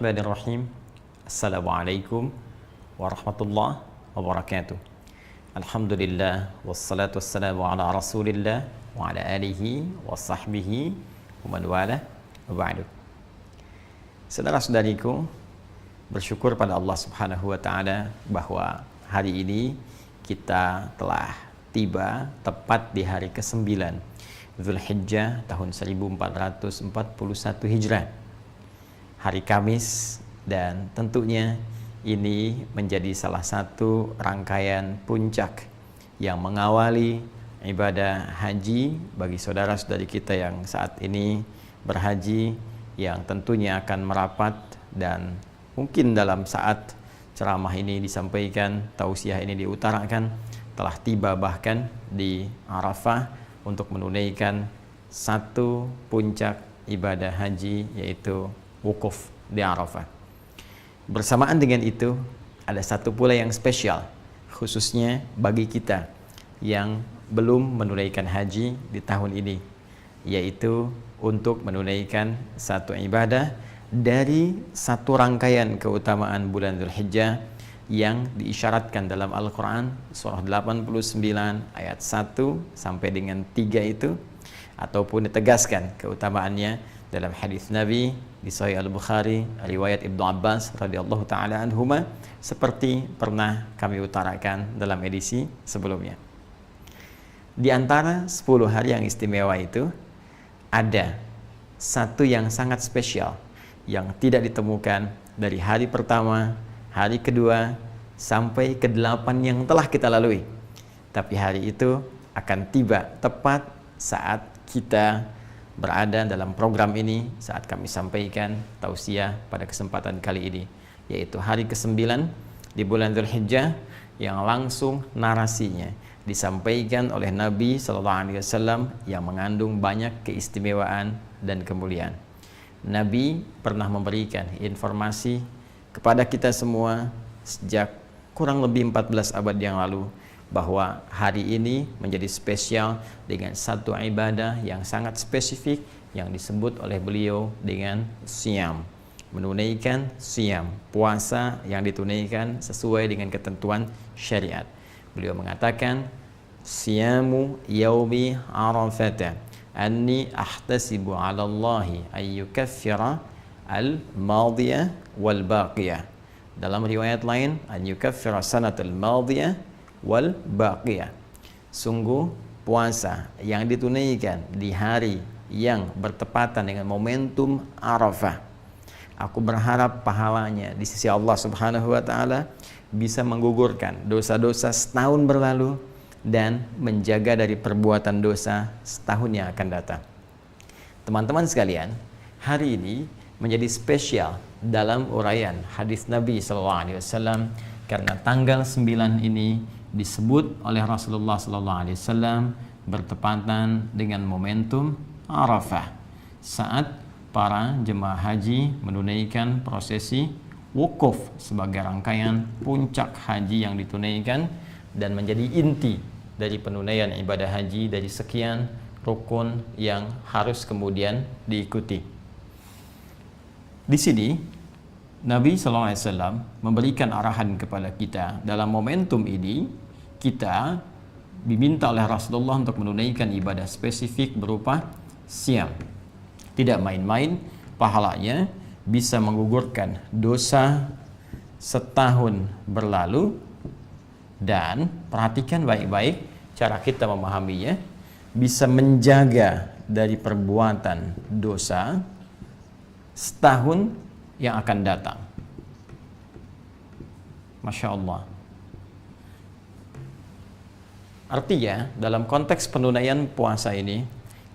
Bismillahirrahmanirrahim. Assalamualaikum warahmatullahi wabarakatuh. Alhamdulillah wassalatu wassalamu ala Rasulillah wa ala alihi wa sahbihi wa man wala wa ba'du. Saudara-saudariku, bersyukur pada Allah Subhanahu wa taala bahwa hari ini kita telah tiba tepat di hari ke-9 Zulhijjah tahun 1441 Hijrah. Hari Kamis, dan tentunya ini menjadi salah satu rangkaian puncak yang mengawali ibadah haji bagi saudara-saudari kita yang saat ini berhaji, yang tentunya akan merapat, dan mungkin dalam saat ceramah ini disampaikan, tausiah ini diutarakan, telah tiba bahkan di Arafah untuk menunaikan satu puncak ibadah haji, yaitu wukuf di Arafah. Bersamaan dengan itu, ada satu pula yang spesial, khususnya bagi kita yang belum menunaikan haji di tahun ini, yaitu untuk menunaikan satu ibadah dari satu rangkaian keutamaan bulan Zulhijjah yang diisyaratkan dalam Al-Quran surah 89 ayat 1 sampai dengan 3 itu, ataupun ditegaskan keutamaannya dalam hadis Nabi di Sahih Al-Bukhari riwayat Ibnu Abbas radhiyallahu taala anhuma, seperti pernah kami utarakan dalam edisi sebelumnya. Di antara 10 hari yang istimewa itu, ada satu yang sangat spesial yang tidak ditemukan dari hari pertama, hari kedua sampai ke-8 yang telah kita lalui. Tapi hari itu akan tiba tepat saat kita berada dalam program ini, saat kami sampaikan tausiah pada kesempatan kali ini, yaitu hari ke-9 di bulan Zulhijjah, yang langsung narasinya disampaikan oleh Nabi SAW yang mengandung banyak keistimewaan dan kemuliaan. Nabi pernah memberikan informasi kepada kita semua sejak kurang lebih 14 abad yang lalu, bahwa hari ini menjadi spesial dengan satu ibadah yang sangat spesifik yang disebut oleh beliau dengan siyam, menunaikan siyam, puasa yang ditunaikan sesuai dengan ketentuan syariat. Beliau mengatakan, siyamu yaumi arafata anni ahtasibu ala Allahi ayyukaffira al-madiyah wal baqiyah. Dalam riwayat lain, an yukaffira sanatul madiyah wal baqiyah. Sungguh puasa yang ditunaikan di hari yang bertepatan dengan momentum Arafah, aku berharap pahalanya di sisi Allah Subhanahu wa taala bisa menggugurkan dosa-dosa setahun berlalu dan menjaga dari perbuatan dosa setahun yang akan datang. Teman-teman sekalian, hari ini menjadi spesial dalam uraian hadis Nabi SAW karena tanggal 9 ini disebut oleh Rasulullah SAW bertepatan dengan momentum Arafah, saat para jemaah haji menunaikan prosesi wukuf sebagai rangkaian puncak haji yang ditunaikan dan menjadi inti dari penunaian ibadah haji dari sekian rukun yang harus kemudian diikuti. Di sini Nabi SAW memberikan arahan kepada kita dalam momentum ini. Kita diminta oleh Rasulullah untuk menunaikan ibadah spesifik berupa siyam. Tidak main-main, pahalanya bisa menggugurkan dosa setahun berlalu, dan perhatikan baik-baik cara kita memahaminya, bisa menjaga dari perbuatan dosa setahun yang akan datang. Masya Allah. Artinya dalam konteks penunaian puasa ini,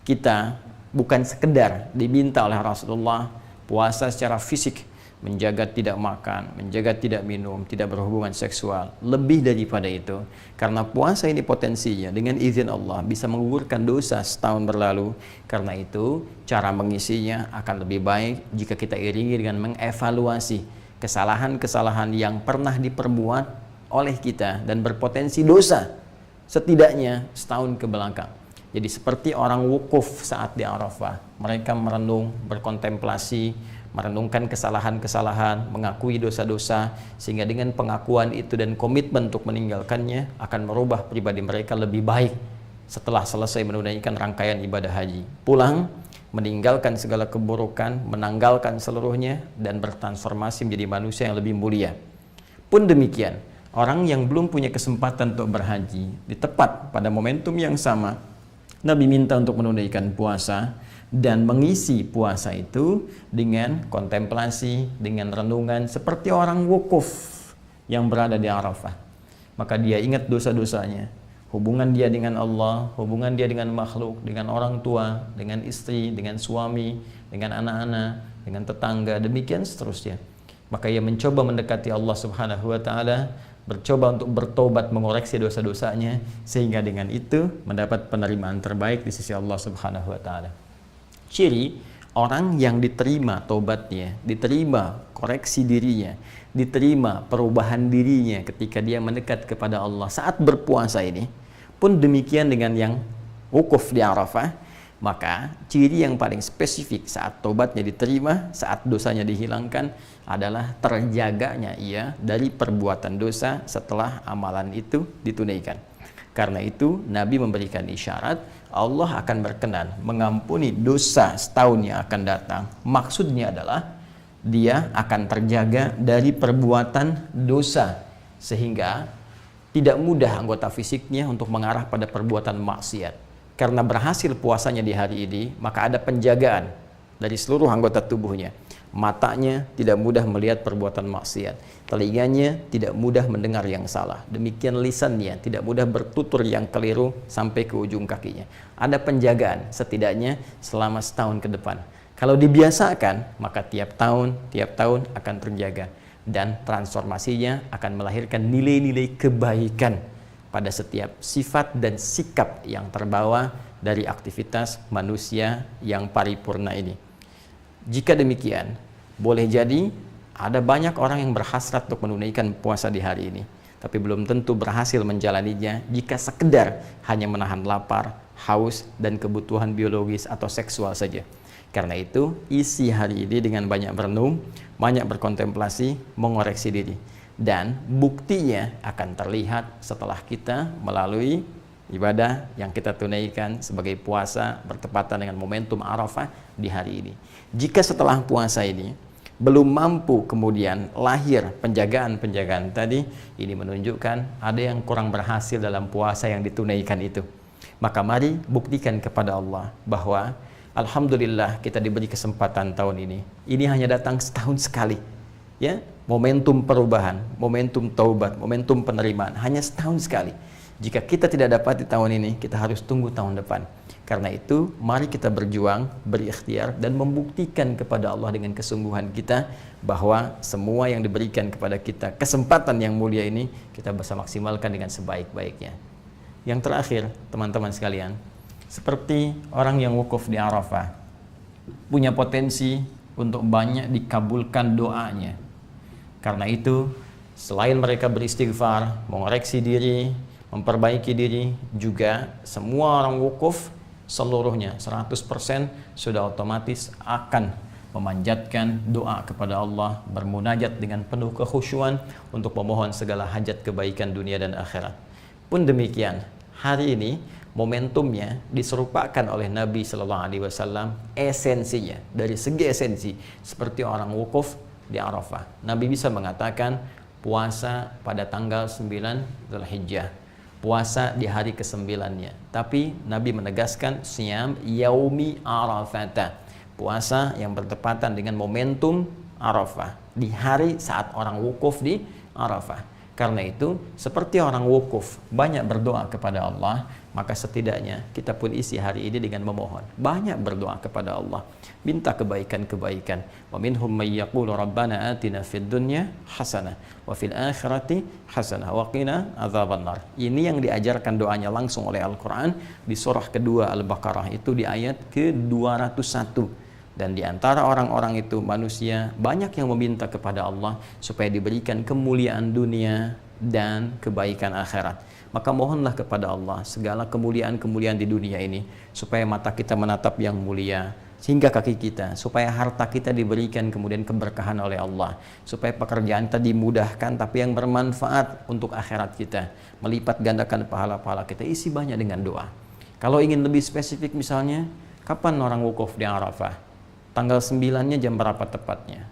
kita bukan sekedar diminta oleh Rasulullah puasa secara fisik, menjaga tidak makan, menjaga tidak minum, tidak berhubungan seksual. Lebih daripada itu, karena puasa ini potensinya dengan izin Allah bisa menggugurkan dosa setahun berlalu. Karena itu cara mengisinya akan lebih baik jika kita iringi dengan mengevaluasi kesalahan-kesalahan yang pernah diperbuat oleh kita dan berpotensi dosa setidaknya setahun ke belakang. Jadi seperti orang wukuf saat di Arafah, mereka merenung, berkontemplasi, merenungkan kesalahan-kesalahan, mengakui dosa-dosa, sehingga dengan pengakuan itu dan komitmen untuk meninggalkannya akan merubah pribadi mereka lebih baik setelah selesai menunaikan rangkaian ibadah haji. Pulang, meninggalkan segala keburukan, menanggalkan seluruhnya, dan bertransformasi menjadi manusia yang lebih mulia. Pun demikian, orang yang belum punya kesempatan untuk berhaji, di tepat pada momentum yang sama, Nabi minta untuk menunaikan puasa dan mengisi puasa itu dengan kontemplasi, dengan renungan seperti orang wukuf yang berada di Arafah. Maka dia ingat dosa-dosanya, hubungan dia dengan Allah, hubungan dia dengan makhluk, dengan orang tua, dengan istri, dengan suami, dengan anak-anak, dengan tetangga, demikian seterusnya. Maka ia mencoba mendekati Allah Subhanahu wa taala, bercoba untuk bertobat, mengoreksi dosa-dosanya, sehingga dengan itu mendapat penerimaan terbaik di sisi Allah Subhanahu wa taala. Ciri orang yang diterima tobatnya, diterima koreksi dirinya, diterima perubahan dirinya ketika dia mendekat kepada Allah saat berpuasa ini, pun demikian dengan yang wukuf di Arafah, maka ciri yang paling spesifik saat tobatnya diterima, saat dosanya dihilangkan adalah terjaganya ia dari perbuatan dosa setelah amalan itu ditunaikan. Karena itu Nabi memberikan isyarat Allah akan berkenan mengampuni dosa setahun yang akan datang. Maksudnya adalah dia akan terjaga dari perbuatan dosa sehingga tidak mudah anggota fisiknya untuk mengarah pada perbuatan maksiat. Karena berhasil puasanya di hari ini, maka ada penjagaan dari seluruh anggota tubuhnya. Matanya tidak mudah melihat perbuatan maksiat, telinganya tidak mudah mendengar yang salah, demikian lisannya tidak mudah bertutur yang keliru sampai ke ujung kakinya. Ada penjagaan setidaknya selama setahun ke depan. Kalau dibiasakan, maka tiap tahun akan terjaga, dan transformasinya akan melahirkan nilai-nilai kebaikan pada setiap sifat dan sikap yang terbawa dari aktivitas manusia yang paripurna ini. Jika demikian, boleh jadi ada banyak orang yang berhasrat untuk menunaikan puasa di hari ini, tapi belum tentu berhasil menjalaninya jika sekedar hanya menahan lapar, haus, dan kebutuhan biologis atau seksual saja. Karena itu, isi hari ini dengan banyak berenung, banyak berkontemplasi, mengoreksi diri. Dan buktinya akan terlihat setelah kita melalui ibadah yang kita tunaikan sebagai puasa bertepatan dengan momentum Arafah di hari ini. Jika setelah puasa ini belum mampu kemudian lahir penjagaan-penjagaan tadi, ini menunjukkan ada yang kurang berhasil dalam puasa yang ditunaikan itu. Maka mari buktikan kepada Allah bahwa alhamdulillah kita diberi kesempatan tahun ini. Ini hanya datang setahun sekali. Ya, momentum perubahan, momentum taubat, momentum penerimaan hanya setahun sekali. Jika kita tidak dapat di tahun ini, kita harus tunggu tahun depan. Karena itu, mari kita berjuang, berikhtiar, dan membuktikan kepada Allah dengan kesungguhan kita bahwa semua yang diberikan kepada kita, kesempatan yang mulia ini, kita bisa maksimalkan dengan sebaik-baiknya. Yang terakhir, teman-teman sekalian, seperti orang yang wukuf di Arafah, punya potensi untuk banyak dikabulkan doanya. Karena itu, selain mereka beristighfar, mengoreksi diri, memperbaiki diri, juga semua orang wukuf seluruhnya 100% sudah otomatis akan memanjatkan doa kepada Allah, bermunajat dengan penuh kekhusyuan untuk memohon segala hajat kebaikan dunia dan akhirat. Pun demikian, hari ini momentumnya diserupakan oleh Nabi Shallallahu Alaihi Wasallam, esensinya dari segi esensi seperti orang wukuf di Arafah. Nabi bisa mengatakan puasa pada tanggal 9 Dzulhijjah, puasa di hari ke-9-nya. Tapi Nabi menegaskan siyam yaumi Arafata, puasa yang bertepatan dengan momentum Arafah, di hari saat orang wukuf di Arafah. Karena itu, seperti orang wukuf banyak berdoa kepada Allah, maka setidaknya kita pun isi hari ini dengan memohon, banyak berdoa kepada Allah, minta kebaikan-kebaikan. Wa minhum may yaqulu rabbana atina fid dunya hasanah wa fil akhirati hasanah wa qina adzabannar. Ini yang diajarkan doanya langsung oleh Al-Qur'an di surah kedua Al-Baqarah, itu di ayat ke-201. Dan di antara orang-orang itu manusia banyak yang meminta kepada Allah supaya diberikan kemuliaan dunia dan kebaikan akhirat. Maka mohonlah kepada Allah segala kemuliaan-kemuliaan di dunia ini supaya mata kita menatap yang mulia, sehingga kaki kita, supaya harta kita diberikan kemudian keberkahan oleh Allah, supaya pekerjaan kita dimudahkan tapi yang bermanfaat untuk akhirat kita, melipat gandakan pahala-pahala kita. Isi banyak dengan doa. Kalau ingin lebih spesifik misalnya, kapan orang wukuf di Arafah? Tanggal 9-nya jam berapa tepatnya?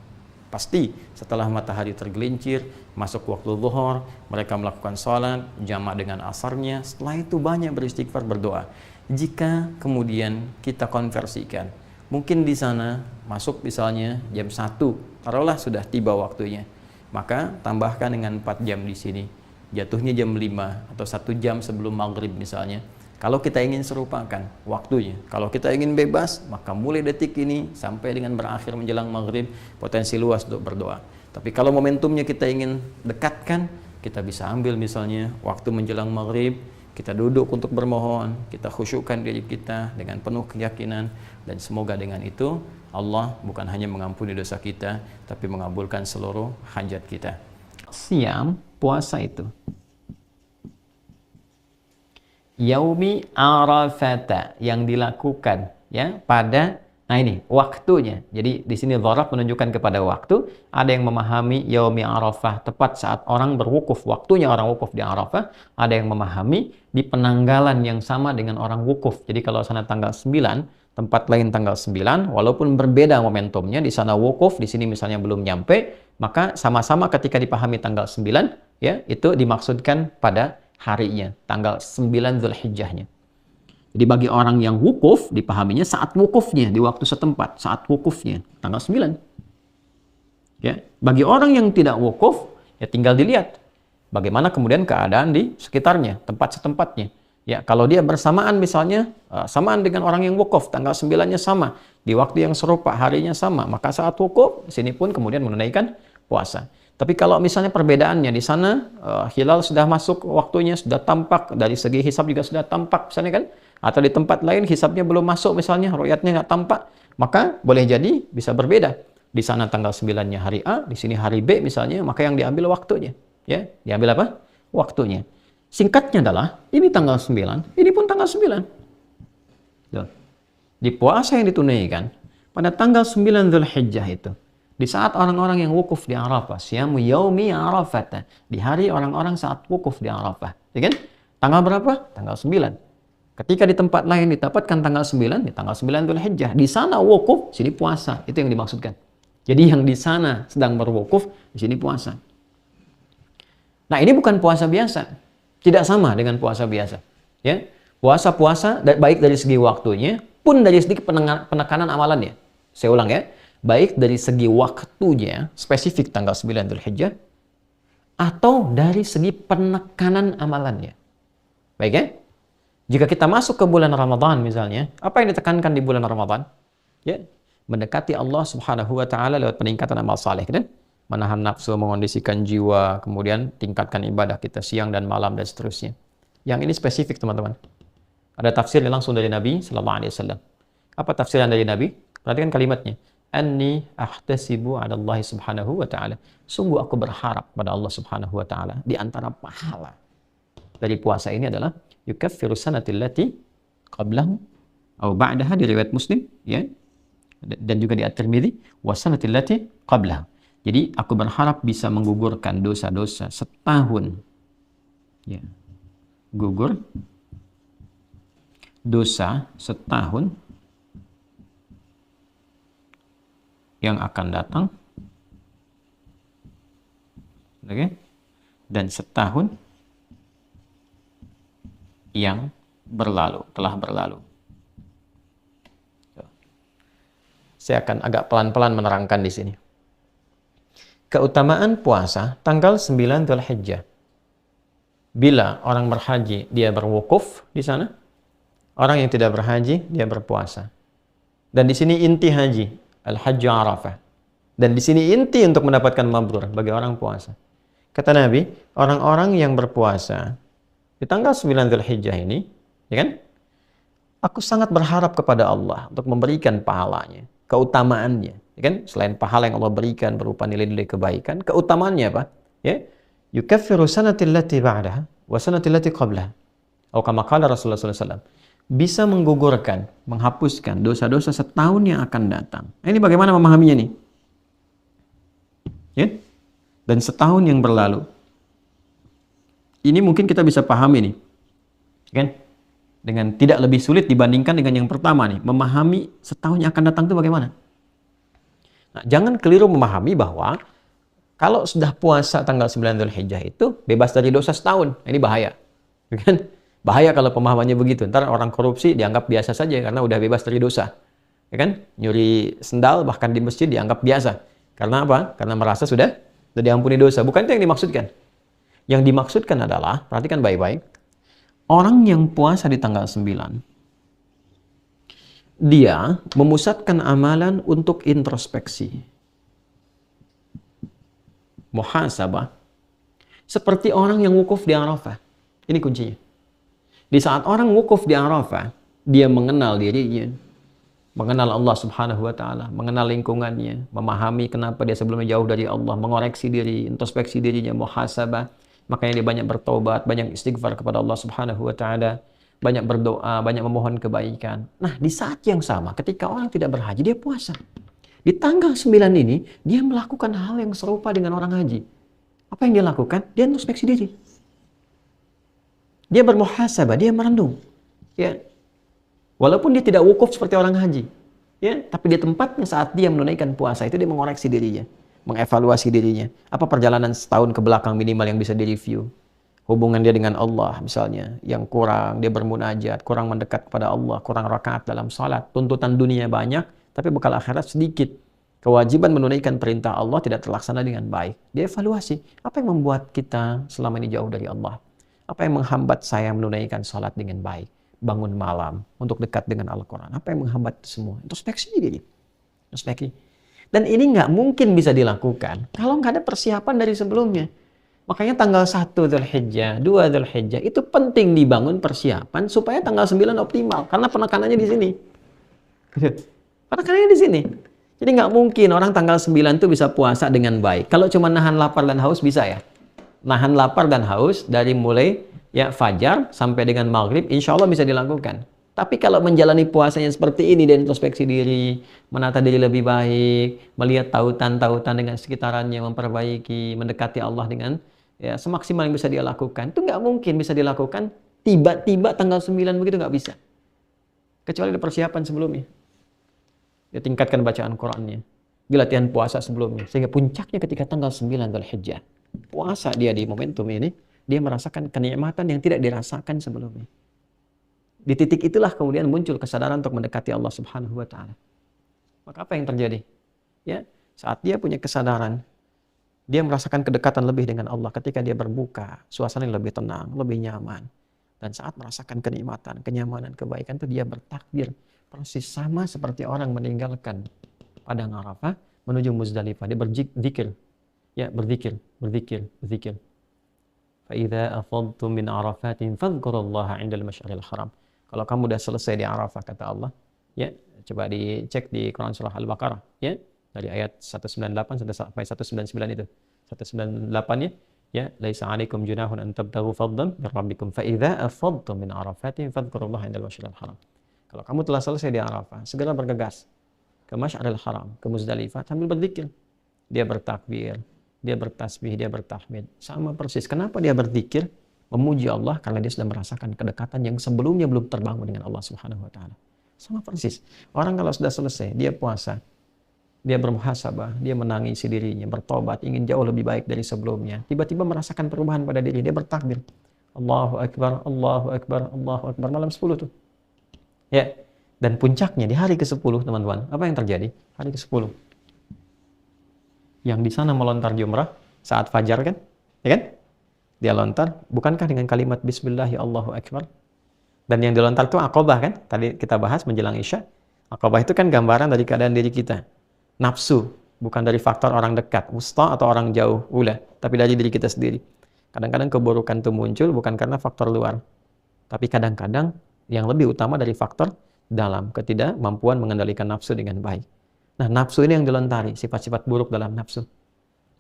Pasti setelah matahari tergelincir, masuk waktu zuhur, mereka melakukan sholat, jamak dengan asarnya. Setelah itu banyak beristighfar, berdoa. Jika kemudian kita konversikan, mungkin di sana masuk misalnya jam 1, taruhlah sudah tiba waktunya, maka tambahkan dengan 4 jam di sini, jatuhnya jam 5 atau 1 jam sebelum maghrib misalnya. Kalau kita ingin serupakan waktunya, kalau kita ingin bebas, maka mulai detik ini sampai dengan berakhir menjelang maghrib, potensi luas untuk berdoa. Tapi kalau momentumnya kita ingin dekatkan, kita bisa ambil misalnya waktu menjelang maghrib, kita duduk untuk bermohon, kita khusyukkan diri kita dengan penuh keyakinan, dan semoga dengan itu Allah bukan hanya mengampuni dosa kita, tapi mengabulkan seluruh hajat kita. Siam, puasa itu Yaumi Arafata, yang dilakukan ya pada, nah ini waktunya. Jadi di sini dharaf menunjukkan kepada waktu. Ada yang memahami Yaumi Arafah tepat saat orang berwukuf, waktunya orang wukuf di Arafah. Ada yang memahami di penanggalan yang sama dengan orang wukuf. Jadi kalau sana tanggal 9, tempat lain tanggal 9, walaupun berbeda momentumnya, di sana wukuf, di sini misalnya belum nyampe, maka sama-sama ketika dipahami tanggal 9 ya, itu dimaksudkan pada harinya, tanggal 9 Zulhijjahnya. Jadi bagi orang yang wukuf, dipahaminya saat wukufnya, di waktu setempat, saat wukufnya, tanggal 9. Ya, bagi orang yang tidak wukuf, ya tinggal dilihat bagaimana kemudian keadaan di sekitarnya, tempat setempatnya. Ya, kalau dia bersamaan misalnya, samaan dengan orang yang wukuf, tanggal 9-nya sama, di waktu yang serupa, harinya sama, maka saat wukuf, sini pun kemudian menunaikan puasa. Tapi kalau misalnya perbedaannya di sana hilal sudah masuk waktunya, sudah tampak, dari segi hisab juga sudah tampak misalnya kan, atau di tempat lain hisabnya belum masuk misalnya, ru'yatnya nggak tampak, maka boleh jadi bisa berbeda. Di sana tanggal 9-nya hari A, di sini hari B misalnya, maka yang diambil waktunya. Ya, diambil apa? Waktunya. Singkatnya adalah, ini tanggal 9, ini pun tanggal 9. Tuh. Di puasa yang ditunaikan pada tanggal 9 Zulhijjah itu, di saat orang-orang yang wukuf di Arafah, siyamu yaumi Arafah, di hari orang-orang saat wukuf di Arafah, ya kan? Tanggal berapa? Tanggal 9. Ketika di tempat lain didapatkan tanggal 9, di tanggal 9 Dzulhijjah, di sana wukuf, sini puasa, itu yang dimaksudkan. Jadi yang di sana sedang berwukuf, di sini puasa. Nah, ini bukan puasa biasa, tidak sama dengan puasa biasa. Ya, puasa-puasa baik dari segi waktunya, pun dari segi penekanan amalannya. Saya ulang ya. Baik dari segi waktunya, spesifik tanggal 9 Dzulhijjah, atau dari segi penekanan amalannya. Baik ya? Jika kita masuk ke bulan Ramadan misalnya, apa yang ditekankan di bulan Ramadan? Ya, mendekati Allah Subhanahu wa taala lewat peningkatan amal saleh, kan? Menahan nafsu, mengondisikan jiwa, kemudian tingkatkan ibadah kita siang dan malam dan seterusnya. Yang ini spesifik, teman-teman. Ada tafsirnya langsung dari Nabi sallallahu alaihi wasallam. Apa tafsiran dari Nabi? Perhatikan kalimatnya. Anni ahtasibu 'ala Allah Subhanahu wa ta'ala. Sungguh aku berharap pada Allah Subhanahu wa ta'ala, di antara pahala dari puasa ini adalah yukaffiru sanatil lati qablahu atau ba'daha, di riwayat Muslim ya, dan juga di At-Tirmidzi, wa sanatil lati qablahu. Jadi aku berharap bisa menggugurkan dosa-dosa setahun. Ya. Gugur dosa setahun yang akan datang, oke, dan setahun yang berlalu, telah berlalu. Saya akan agak pelan-pelan menerangkan di sini. Keutamaan puasa tanggal 9 Dzulhijjah. Bila orang berhaji, dia berwukuf di sana. Orang yang tidak berhaji, dia berpuasa. Dan di sini inti haji, Al-Hajju Arafah. Dan di sini inti untuk mendapatkan mabrur bagi orang puasa. Kata Nabi, orang-orang yang berpuasa di tanggal 9 Dzulhijjah ini, ya kan? Aku sangat berharap kepada Allah untuk memberikan pahalanya, keutamaannya, ya kan? Selain pahala yang Allah berikan berupa nilai-nilai kebaikan, keutamaannya apa? Ya, yukaffiru sanatil lati ba'daha wa sanatil lati qablaha. Atau kama qala Rasulullah sallallahu alaihi wasallam. bisa menggugurkan, menghapuskan dosa-dosa setahun yang akan datang. Nah, ini bagaimana memahaminya nih? Ya? Dan setahun yang berlalu. Ini mungkin kita bisa pahami nih. Kan? Dengan tidak lebih sulit dibandingkan dengan yang pertama nih. Memahami setahun yang akan datang itu bagaimana? Nah, jangan keliru memahami bahwa kalau sudah puasa tanggal 9 Dzulhijjah itu bebas dari dosa setahun. Ini bahaya. Kan? Bahaya kalau pemahamannya begitu. Ntar orang korupsi dianggap biasa saja karena udah bebas dari dosa. Ya kan? Nyuri sendal bahkan di masjid dianggap biasa. Karena apa? Karena merasa sudah diampuni dosa. Bukan itu yang dimaksudkan. Yang dimaksudkan adalah, perhatikan baik-baik, orang yang puasa di tanggal 9, dia memusatkan amalan untuk introspeksi. Muhasabah. Seperti orang yang wukuf di Arafah. Ini kuncinya. Di saat orang wukuf di Arafah, dia mengenal dirinya, mengenal Allah Subhanahu wa taala, mengenal lingkungannya, memahami kenapa dia sebelumnya jauh dari Allah, mengoreksi diri, introspeksi dirinya, muhasabah. Makanya dia banyak bertobat, banyak istighfar kepada Allah Subhanahu wa taala, banyak berdoa, banyak memohon kebaikan. Nah, di saat yang sama ketika orang tidak berhaji, dia puasa. Di tanggal 9 ini, dia melakukan hal yang serupa dengan orang haji. Apa yang dia lakukan? Dia introspeksi diri. Dia bermuhasabah, dia merenung. Ya. Walaupun dia tidak wukuf seperti orang haji, ya, tapi di tempatnya saat dia menunaikan puasa itu dia mengoreksi dirinya, mengevaluasi dirinya. Apa perjalanan setahun ke belakang minimal yang bisa direview? Hubungan dia dengan Allah misalnya yang kurang, dia bermunajat, kurang mendekat kepada Allah, kurang rakaat dalam salat, tuntutan dunia banyak, tapi bekal akhirat sedikit. Kewajiban menunaikan perintah Allah tidak terlaksana dengan baik. Dia evaluasi, apa yang membuat kita selama ini jauh dari Allah? Apa yang menghambat saya menunaikan salat dengan baik? Bangun malam untuk dekat dengan Al-Quran. Apa yang menghambat itu semua? Introspeksi diri. Introspeksi. Dan ini nggak mungkin bisa dilakukan kalau nggak ada persiapan dari sebelumnya. Makanya tanggal 1 Dzulhijjah, 2 Dzulhijjah itu penting dibangun persiapan supaya tanggal 9 optimal. Karena penekanannya di sini. Penekanannya di sini. Jadi nggak mungkin orang tanggal 9 itu bisa puasa dengan baik. Kalau cuma nahan lapar dan haus bisa ya. Nahan lapar dan haus dari mulai ya fajar sampai dengan maghrib, insya Allah bisa dilakukan. Tapi kalau menjalani puasanya seperti ini dan introspeksi diri, menata diri lebih baik, melihat tautan-tautan dengan sekitarannya, memperbaiki, mendekati Allah dengan ya semaksimal yang bisa dia lakukan, itu nggak mungkin bisa dilakukan tiba-tiba tanggal 9 begitu, nggak bisa. Kecuali ada persiapan sebelumnya. Dia tingkatkan bacaan Qur'annya, dia latihan puasa sebelumnya, sehingga puncaknya ketika tanggal 9 Dzulhijjah, puasa dia di momentum ini, dia merasakan kenikmatan yang tidak dirasakan sebelumnya. Di titik itulah kemudian muncul kesadaran untuk mendekati Allah Subhanahu wa taala. Maka apa yang terjadi? Ya, saat dia punya kesadaran, dia merasakan kedekatan lebih dengan Allah ketika dia berbuka, suasana lebih tenang, lebih nyaman. Dan saat merasakan kenikmatan, kenyamanan, kebaikan itu dia bertakbir persis sama seperti orang meninggalkan padang Arafah menuju Muzdalifah. Dia berzikir. Ya, berzikir. فَإِذَا أَفَضْتُم مِّنْ عَرَفَاتٍ فَاذْكُرُوا اللَّهَ عِندَ الْمَشْعَرِ الْحَرَامِ. Kalau kamu sudah selesai di Arafah, kata Allah, ya, coba dicek di Quran surah Al-Baqarah, ya, dari ayat 198 sampai 199 itu. 198 ya, laisa 'alaikum junahun an tabtaghu fadlan min rabbikum fa idza afadtum min arafatin fadhkurullaha 'indal masy'aril haram. Kalau kamu telah selesai di Arafah, segera bergegas ke Masy'aril Haram, ke Muzdalifah sambil berzikir. Dia bertakbir, dia bertasbih, dia bertahmid. Sama persis. Kenapa dia berzikir? Memuji Allah karena dia sudah merasakan kedekatan yang sebelumnya belum terbangun dengan Allah Subhanahu wa taala. Sama persis. Orang kalau sudah selesai, dia puasa, dia bermuhasabah, dia menangisi dirinya, bertobat, ingin jauh lebih baik dari sebelumnya. Tiba-tiba merasakan perubahan pada diri, dia bertakbir. Allahu Akbar, Allahu Akbar, Allahu Akbar. Malam 10 tuh. Ya. Dan puncaknya di hari ke-10, teman-teman. Apa yang terjadi? Hari ke-10. Yang di sana melontar jumrah saat fajar kan? Ya kan? Dia lontar, bukankah dengan kalimat Bismillah ya Allahu Akbar? Dan yang dilontar itu Aqabah kan? Tadi kita bahas menjelang Isya. Aqabah itu kan gambaran dari keadaan diri kita. Nafsu, bukan dari faktor orang dekat, wusta atau orang jauh, ula, tapi dari diri kita sendiri. Kadang-kadang keburukan itu muncul bukan karena faktor luar, tapi kadang-kadang yang lebih utama dari faktor dalam, ketidakmampuan mengendalikan nafsu dengan baik. Nah, nafsu ini yang dilontari, sifat-sifat buruk dalam nafsu.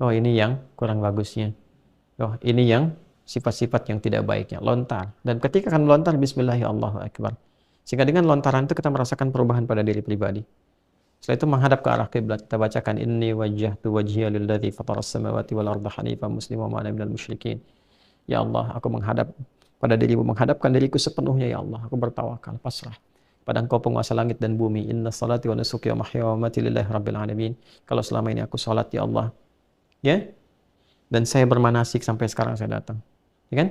Oh, ini yang kurang bagusnya. Oh, ini yang sifat-sifat yang tidak baiknya, lontar. Dan ketika akan melontar Bismillahirrahmanirrahim, Sehingga dengan lontaran itu kita merasakan perubahan pada diri pribadi. Setelah itu menghadap ke arah kiblat, kita bacakan inni wajjahtu wajhiya lilladzi fataras samawati wal arda hanifan musliman wa ma ana minal musyrikin. Ya Allah, aku menghadap pada dirimu, menghadapkan diriku sepenuhnya ya Allah. Aku bertawakal, pasrah pada Engkau penguasa langit dan bumi. Inna salati wa nusuki wa mahya wa mamati lillahi rabbil alamin. Kalau selama ini aku salat ya Allah, ya, dan saya bermanasik sampai sekarang saya datang, ya kan?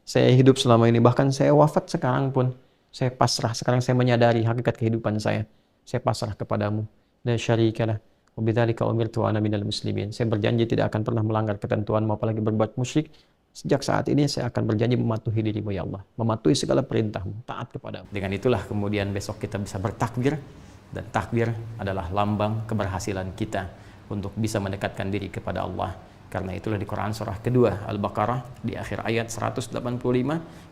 Saya hidup selama ini, bahkan saya wafat sekarang pun saya pasrah. Sekarang saya menyadari hakikat kehidupan saya pasrah kepadamu. La syarikalah wa bidzalika umirtu wa ana minal muslimin. Saya berjanji tidak akan pernah melanggar ketentuanmu, apalagi berbuat musyrik. Sejak saat ini saya akan berjanji mematuhi dirimu ya Allah, mematuhi segala perintahmu, taat kepadamu. Dengan itulah kemudian besok kita bisa bertakbir, dan takbir adalah lambang keberhasilan kita untuk bisa mendekatkan diri kepada Allah. Karena itulah di Quran surah kedua Al-Baqarah di akhir ayat 185,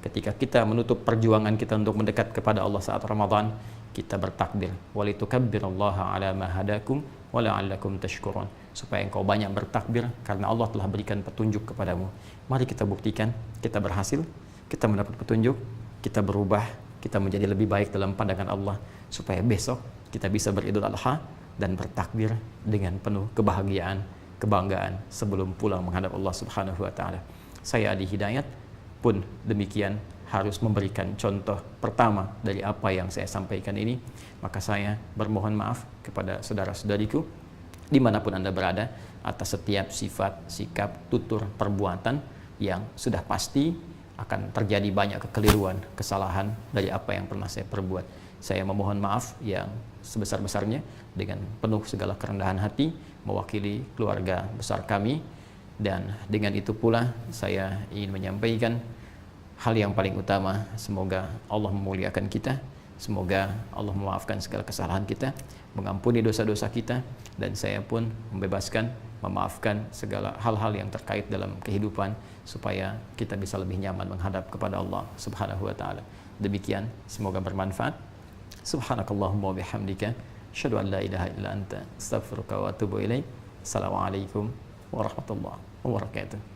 ketika kita menutup perjuangan kita untuk mendekat kepada Allah saat Ramadan, kita bertakbir, walitukabbirullaha ala ma hadakum wa la'allakum tashkurun, supaya engkau banyak bertakbir karena Allah telah berikan petunjuk kepadamu. Mari kita buktikan, kita berhasil, kita mendapat petunjuk, kita berubah, kita menjadi lebih baik dalam pandangan Allah, supaya besok kita bisa beridul adha dan bertakbir dengan penuh kebahagiaan, kebanggaan sebelum pulang menghadap Allah Subhanahu wa taala. Saya Adi Hidayat pun demikian harus memberikan contoh pertama dari apa yang saya sampaikan ini. Maka saya bermohon maaf kepada saudara-saudariku dimanapun Anda berada atas setiap sifat, sikap, tutur, perbuatan yang sudah pasti akan terjadi banyak kekeliruan, kesalahan dari apa yang pernah saya perbuat. Saya memohon maaf yang sebesar-besarnya dengan penuh segala kerendahan hati mewakili keluarga besar kami, dan dengan itu pula saya ingin menyampaikan hal yang paling utama, semoga Allah memuliakan kita, semoga Allah memaafkan segala kesalahan kita, mengampuni dosa-dosa kita, dan saya pun membebaskan, memaafkan segala hal-hal yang terkait dalam kehidupan, supaya kita bisa lebih nyaman menghadap kepada Allah Subhanahu wa taala. Demikian, semoga bermanfaat. Subhanakallahumma wa bihamdika, asyhadu an la ilaha illa anta, astaghfiruka wa atubu ilaik. Assalamualaikum warahmatullahi wabarakatuh.